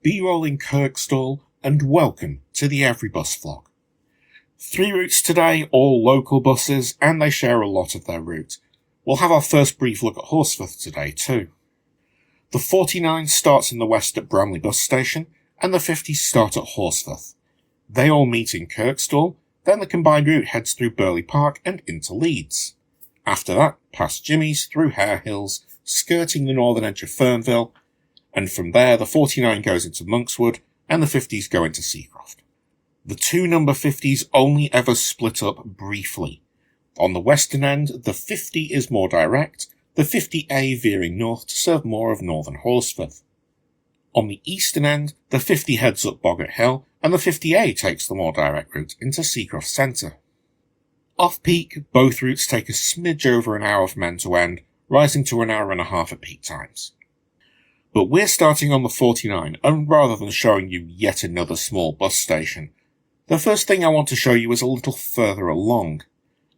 B-roll in Kirkstall, and welcome to the Every Bus vlog. 3 routes today, all local buses, and they share a lot of their route. We'll have our first brief look at Horsforth today too. The 49 starts in the west at Bramley bus station, and the 50s start at Horsforth. They all meet in Kirkstall, then the combined route heads through Burley Park and into Leeds. After that, past Jimmy's, through Harehills, skirting the northern edge of Fernville, and from there the 49 goes into Monkswood, and the 50s go into Seacroft. The 2 number 50s only ever split up briefly. On the western end, the 50 is more direct, the 50A veering north to serve more of northern Horsforth. On the eastern end, the 50 heads up Boggart Hill, and the 50A takes the more direct route into Seacroft Centre. Off-peak, both routes take a smidge over an hour from end to end, rising to an hour and a half at peak times. But we're starting on the 49, and rather than showing you yet another small bus station, the first thing I want to show you is a little further along.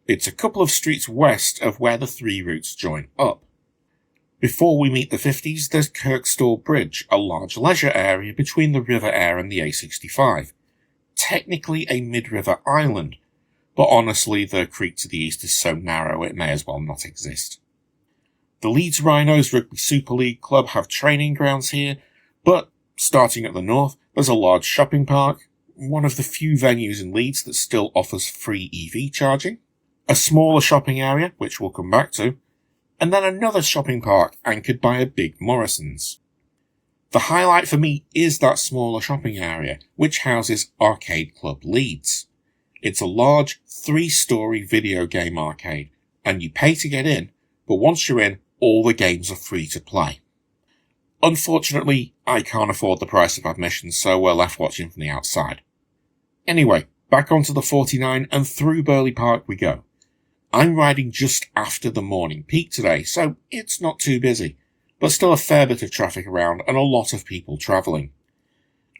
It's a couple of streets west of where the 3 routes join up. Before we meet the 50s, there's Kirkstall Bridge, a large leisure area between the River Aire and the A65. Technically a mid-river island, but honestly the creek to the east is so narrow it may as well not exist. The Leeds Rhinos Rugby Super League club have training grounds here, but starting at the north, there's a large shopping park, one of the few venues in Leeds that still offers free EV charging, a smaller shopping area, which we'll come back to, and then another shopping park anchored by a big Morrison's. The highlight for me is that smaller shopping area, which houses Arcade Club Leeds. It's a large 3-storey video game arcade, and you pay to get in, but once you're in, all the games are free to play. Unfortunately, I can't afford the price of admission, so we're left watching from the outside. Anyway, back onto the 49 and through Burley Park we go. I'm riding just after the morning peak today, so it's not too busy, but still a fair bit of traffic around and a lot of people travelling.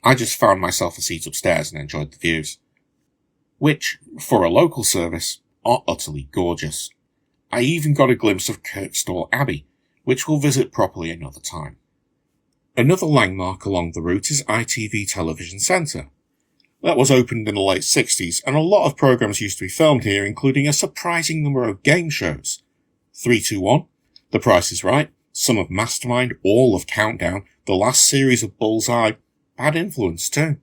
I just found myself a seat upstairs and enjoyed the views, which, for a local service, are utterly gorgeous. I even got a glimpse of Kirkstall Abbey, which we'll visit properly another time. Another landmark along the route is ITV Television Centre. That was opened in the late 60s, and a lot of programmes used to be filmed here, including a surprising number of game shows. 321, The Price is Right, some of Mastermind, all of Countdown, the last series of Bullseye, Bad Influence too.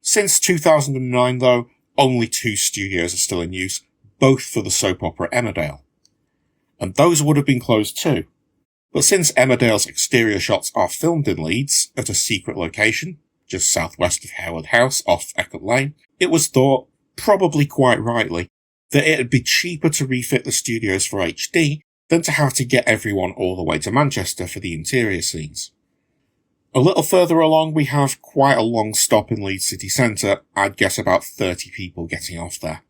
Since 2009 though, only 2 studios are still in use, both for the soap opera Emmerdale. And those would have been closed too. But since Emmerdale's exterior shots are filmed in Leeds, at a secret location, just southwest of Howard House off Eckert Lane, it was thought, probably quite rightly, that it'd be cheaper to refit the studios for HD than to have to get everyone all the way to Manchester for the interior scenes. A little further along we have quite a long stop in Leeds city centre, I'd guess about 30 people getting off there.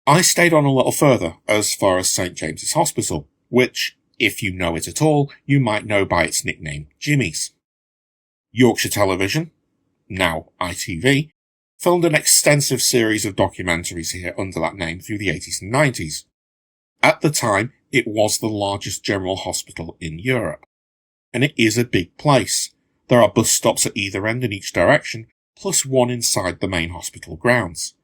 I stayed on a little further, as far as St James's Hospital, which, if you know it at all, you might know by its nickname, Jimmy's. Yorkshire Television, now ITV, filmed an extensive series of documentaries here under that name through the 80s and 90s. At the time, it was the largest general hospital in Europe. And it is a big place. There are bus stops at either end in each direction, plus one inside the main hospital grounds.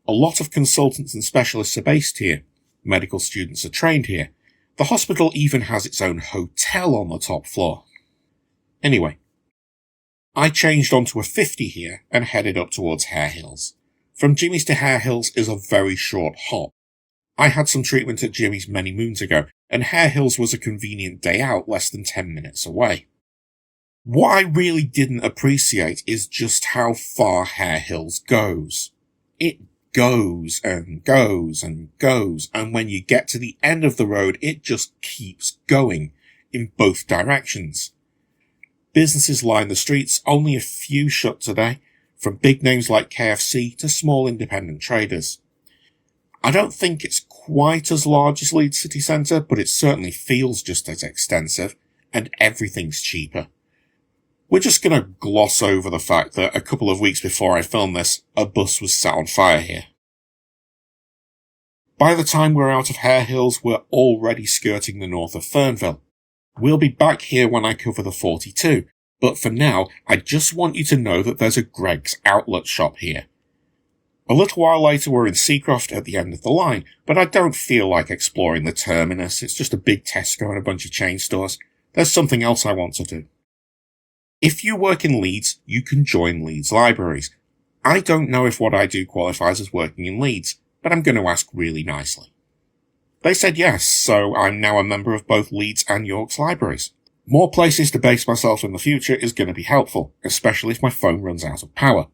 A lot of consultants and specialists are based here. Medical students are trained here. The hospital even has its own hotel on the top floor. Anyway, I changed onto a 50 here and headed up towards Harehills. From Jimmy's to Harehills is a very short hop. I had some treatment at Jimmy's many moons ago, and Harehills was a convenient day out less than 10 minutes away. What I really didn't appreciate is just how far Harehills goes. It goes and goes and goes, and when you get to the end of the road, it just keeps going in both directions. Businesses line the streets, only a few shut today, from big names like KFC to small independent traders. I don't think it's quite as large as Leeds city centre, but it certainly feels just as extensive, and everything's cheaper. We're just going to gloss over the fact that a couple of weeks before I filmed this, a bus was set on fire here. By the time we're out of Harehills, we're already skirting the north of Fernville. We'll be back here when I cover the 42, But for now, I just want you to know that there's a Greggs outlet shop here. A little while later we're in Seacroft at the end of the line, but I don't feel like exploring the terminus. It's just a big Tesco and a bunch of chain stores. There's something else I want to do. If you work in Leeds, you can join Leeds libraries. I don't know if what I do qualifies as working in Leeds, but I'm going to ask really nicely. They said yes, so I'm now a member of both Leeds and York's libraries. More places to base myself in the future is going to be helpful, especially if my phone runs out of power.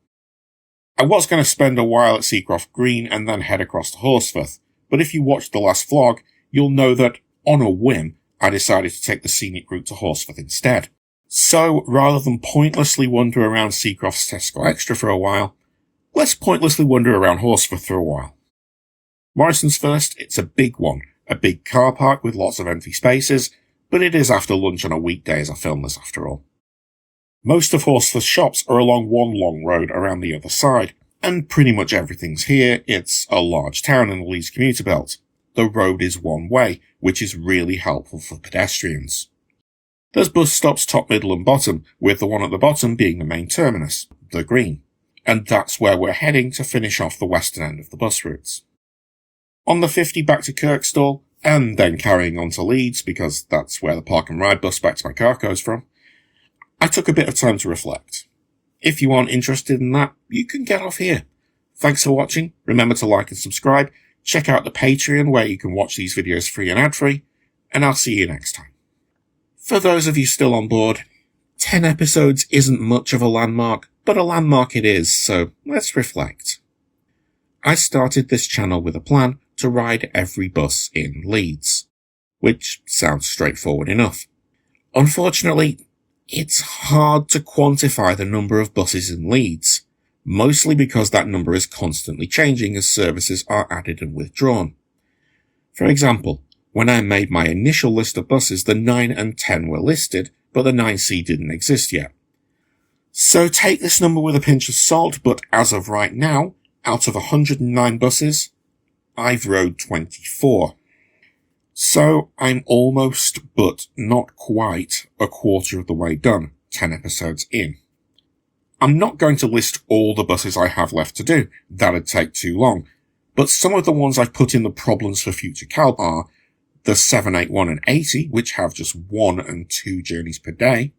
I was going to spend a while at Seacroft Green and then head across to Horsforth, but if you watched the last vlog, you'll know that, on a whim, I decided to take the scenic route to Horsforth instead. So, rather than pointlessly wander around Seacroft's Tesco Extra for a while, let's pointlessly wander around Horsforth for a while. Morrison's first, it's a big one, a big car park with lots of empty spaces, but it is after lunch on a weekday as I film this after all. Most of Horsforth's shops are along one long road around the other side, and pretty much everything's here. It's a large town in the Leeds commuter belt. The road is one way, which is really helpful for pedestrians. There's bus stops top, middle and bottom, with the one at the bottom being the main terminus, the Green. And that's where we're heading to finish off the western end of the bus routes. On the 50 back to Kirkstall, and then carrying on to Leeds, because that's where the park and ride bus back to my car goes from, I took a bit of time to reflect. If you aren't interested in that, you can get off here. Thanks for watching. Remember to like and subscribe. Check out the Patreon where you can watch these videos free and ad-free, and I'll see you next time. For those of you still on board, 10 episodes isn't much of a landmark, but a landmark it is, so let's reflect. I started this channel with a plan to ride every bus in Leeds, which sounds straightforward enough. Unfortunately, it's hard to quantify the number of buses in Leeds, mostly because that number is constantly changing as services are added and withdrawn. For example, when I made my initial list of buses, the 9 and 10 were listed, but the 9C didn't exist yet. So take this number with a pinch of salt, but as of right now, out of 109 buses, I've rode 24. So I'm almost, but not quite, a quarter of the way done, 10 episodes in. I'm not going to list all the buses I have left to do, that'd take too long, but some of the ones I've put in the problems for future Cal are the 781 and 80, which have just 1 and 2 journeys per day,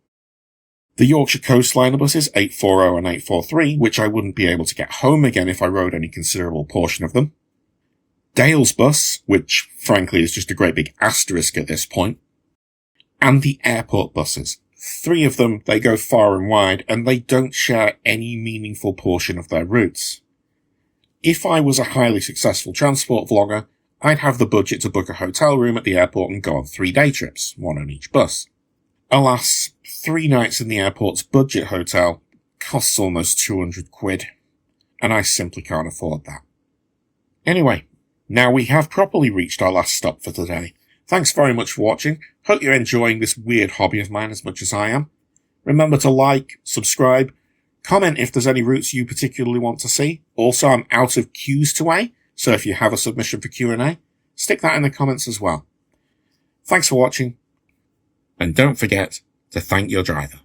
the Yorkshire Coastliner buses 840 and 843, which I wouldn't be able to get home again if I rode any considerable portion of them, Dale's bus, which frankly is just a great big asterisk at this point, and the airport buses. 3 of them, they go far and wide, and they don't share any meaningful portion of their routes. If I was a highly successful transport vlogger, I'd have the budget to book a hotel room at the airport and go on 3 day trips, 1 on each bus. Alas, 3 nights in the airport's budget hotel costs almost 200 quid, and I simply can't afford that. Anyway, now we have properly reached our last stop for today. Thanks very much for watching. Hope you're enjoying this weird hobby of mine as much as I am. Remember to like, subscribe, comment if there's any routes you particularly want to see. Also, I'm out of Q's to A, so if you have a submission for Q&A, stick that in the comments as well. Thanks for watching, and don't forget to thank your driver.